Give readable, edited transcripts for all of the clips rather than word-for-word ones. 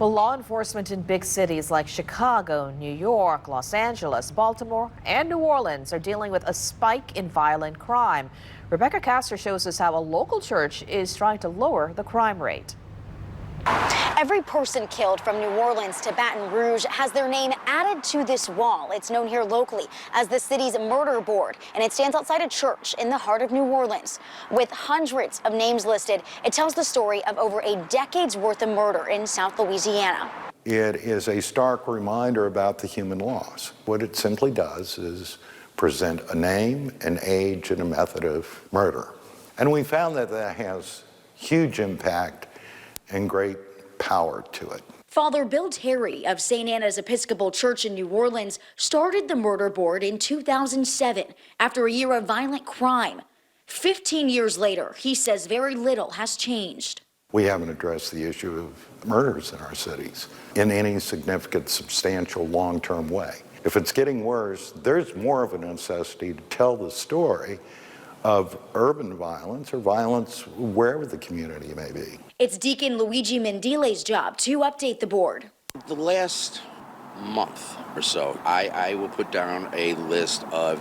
Well, law enforcement in big cities like Chicago, New York, Los Angeles, Baltimore, and New Orleans are dealing with a spike in violent crime. Rebecca Castor shows us how a local church is trying to lower the crime rate. Every person killed from New Orleans to Baton Rouge has their name added to this wall. It's known here locally as the city's murder board, and it stands outside a church in the heart of New Orleans. With hundreds of names listed, it tells the story of over a decade's worth of murder in South Louisiana. It is a stark reminder about the human loss. What it simply does is present a name, an age, and a method of murder. And we found that that has huge impact and great power to it. Father Bill Terry of St. Anna's Episcopal Church in New Orleans started the murder board in 2007 after a year of violent crime. 15 years later, he says very little has changed. We haven't addressed the issue of murders in our cities in any significant, substantial, long-term way. If it's getting worse, there's more of a necessity to tell the story of urban violence or violence wherever the community may be. It's Deacon Luigi Mendile's job to update the board. The last month or so, I will put down a list of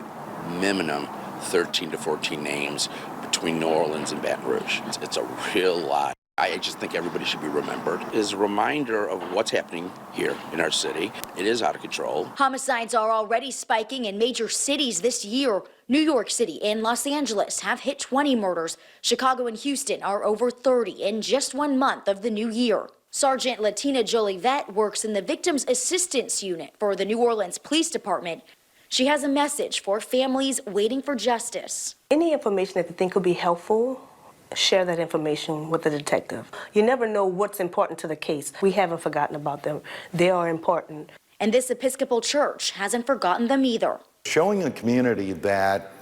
minimum 13 to 14 names between New Orleans and Baton Rouge. It's a real lot. I just think everybody should be remembered. It is a reminder of what's happening here in our city. It is out of control. Homicides are already spiking in major cities this year. New York City and Los Angeles have hit 20 murders. Chicago and Houston are over 30 in just 1 month of the new year. Sergeant Latina Jolivet works in the Victims Assistance Unit for the New Orleans Police Department. She has a message for families waiting for justice. Any information that you think could be helpful, share that information with the detective. You never know what's important to the case. We haven't forgotten about them. They are important. And this Episcopal church hasn't forgotten them either. Showing a community that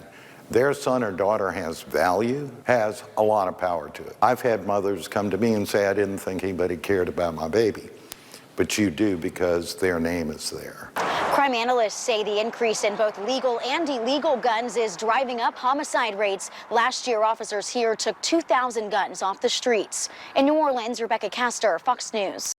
their son or daughter has value has a lot of power to it. I've had mothers come to me and say, I didn't think anybody cared about my baby. But you do, because their name is there. Crime analysts say the increase in both legal and illegal guns is driving up homicide rates. Last year, officers here took 2,000 guns off the streets. In New Orleans, Rebecca Castor, Fox News.